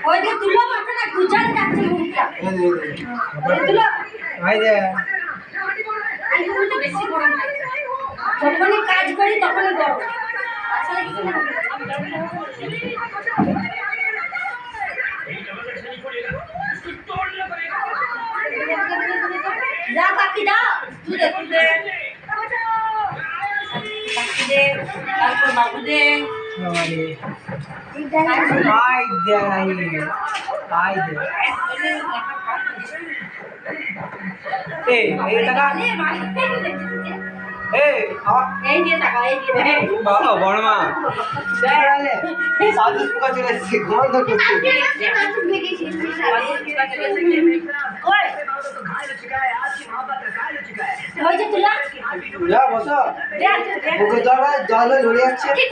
ওই যে তুলো মাথাটা গুজাল যাচ্ছে মুখটা তুলো ভাই দে আমি তো বেশি গরম লাগছে যখনই কাজ করি তখনই গরম আসলে কিছু না যা বাকি দাও তুই দে বাকি দে তারপর বাবু দে ভাই দে ভাই দে এই টাকা এই দিয়ে টাকা এই দিয়ে বাবা বড় মা সাধু পোকা চলে এসেছে গন্ধ করছে ওই যে তুলা যা বসো দে ওকে জল জল ধরে যাচ্ছে ঠিক